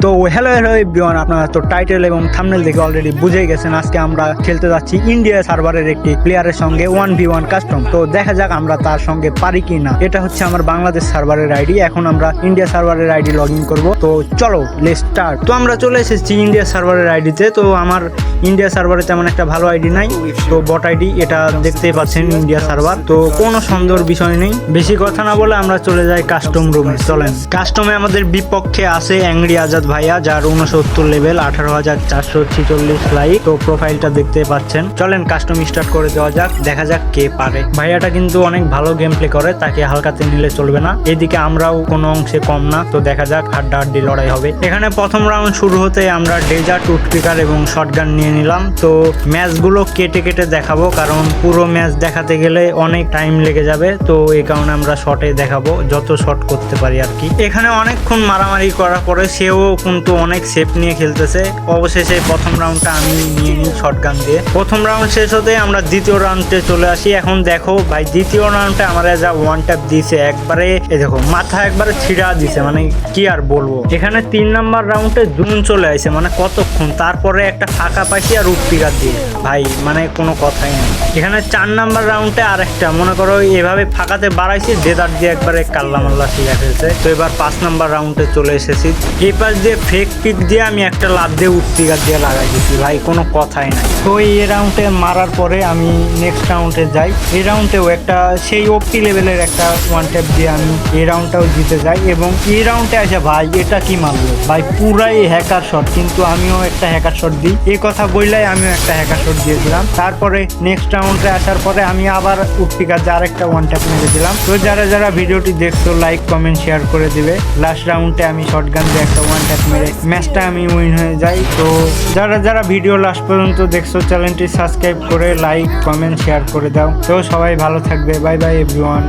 তো hello everyone, আপনারা তো টাইটেল এবং থাম্বনেল দেখে অলরেডি বুঝেই গেছেন। আজকে আমরা খেলতে যাচ্ছি ইন্ডিয়া সার্ভারের একটি প্লেয়ারের সঙ্গে 1v1 কাস্টম। তো দেখা যাক আমরা তার সঙ্গে পারি কি না। এটা হচ্ছে আমার বাংলাদেশ সার্ভারের আইডি। এখন আমরা ইন্ডিয়া সার্ভারের আইডি লগ ইন করবো। তো চলো লেটস স্টার্ট। তো আমরা চলে এসেছি ইন্ডিয়া সার্ভারের আইডিতে। তো আমার ইন্ডিয়া সার্ভারে তেমন একটা ভালো আইডি নাই, তো বট আইডি এটা দেখতেই পাচ্ছেন ইন্ডিয়া সার্ভার। তো কোনো সন্দেহের বিষয় নেই, বেশি কথা না বলে আমরা চলে যাই কাস্টম রুমে। চলেন, কাস্টমে আমাদের বিপক্ষে আছে অ্যাংরি আজাদ ভাইয়া, যার 69 লেভেল, 18,446 লাইক। তো প্রোফাইলটা দেখতে পাচ্ছেন। চলেন কাস্টম স্টার্ট করে দেওয়া যাক, দেখা যাক কে পারে। ভাইয়াটা কিন্তু অনেক ভালো গেম প্লে করে, তাকে হালকাতে নিলে চলবে না। এদিকে আমরাও কোনো অংশে কম না। তো দেখা যাক, হাড্ডাহাড্ডি লড়াই হবে। এখানে প্রথম রাউন্ড শুরু হতে আমরা ডেজার্ট, টুথপিকার এবং শটগান নিয়ে নিলাম। তো ম্যাচগুলো কেটে কেটে দেখাবো, কারণ পুরো ম্যাচ দেখাতে গেলে অনেক টাইম লেগে যাবে। তো এই কারণে আমরা শটে দেখাবো, যত শট করতে পারি আর কি। এখানে অনেকক্ষণ মারামারি করার পরে সেও কিন্তু অনেক সেফ নিয়ে খেলতেছে। অবশেষে প্রথম রাউন্ডটা আমি নিয়ে নিই শটগান দিয়ে। প্রথম রাউন্ড শেষ হতে আমরা দ্বিতীয় রাউন্ডে চলে আসি। এখন দেখো ভাই, দ্বিতীয় রাউন্ডে আমরা যা ওয়ান ট্যাপ দিয়েছে, একবারে দেখো মাথা একবারে ছিড়া দিছে, মানে কি আর বলবো। এখানে 3 নাম্বার রাউন্ডে জুন চলে আসে, মানে কতক্ষণ, তারপরে একটা ফাঁকা পাইছি আর উৎপিকার দিয়ে, ভাই মানে কোনো কথাই নেই। এখানে 4 নাম্বার রাউন্ডে আর একটা মনে করো এভাবে ফাঁকাতে বাড়াইছি, ডেজার্ট দিয়ে একবারে কাল্লা মাল্লা শিখা ফেলছে। তো এবার 5 নাম্বার রাউন্ডে চলে এসেছি। এই পাশ দিয়ে ফেক পিক দিয়ে আমি একটা লাভ দিয়ে উৎপিকার দিয়ে লাগাই দিচ্ছি, ভাই কোনো কথাই নাই। তো এই রাউন্ডে মারার পরে আমি নেক্সট রাউন্ডে যাই। এই রাউন্ডেও একটা সেই ওপি লেভেলের একটা ওয়ান ট্যাপ দিয়ে আমি এই রাউন্ডটাও জিতে যাই। এবং এই রাউন্ডে আসে ভাই, এটা কি মারলো ভাই, পুরাই হ্যাকার শট। কিন্তু আমিও একটা হ্যাকার শট দিই, এই কথা বললাই আমিও একটা হ্যাকার শট দিয়েছিলাম। তারপরে নেক্সট রাউন্ডে আসার পরে আমি আবার উৎপিকার দিয়ে আরেকটা ওয়ান ট্যাপ মেরে দিলাম। তো যারা যারা ভিডিওটি দেখছো লাইক কমেন্ট শেয়ার করে দিবে। লাস্ট রাউন্ডে আমি শটগান দিয়ে একটা ওয়ান ট্যাপ মেরে ম্যাচটা আমি উইন হয়ে যাই। তো যারা যারা ভিডিও লাস্ট পর্যন্ত দেখছো, চ্যানেলটি সাবস্ক্রাইব করে লাইক কমেন্ট শেয়ার করে দাও। তো সবাই ভালো থাকবে, বাই বাই এভরিওয়ান।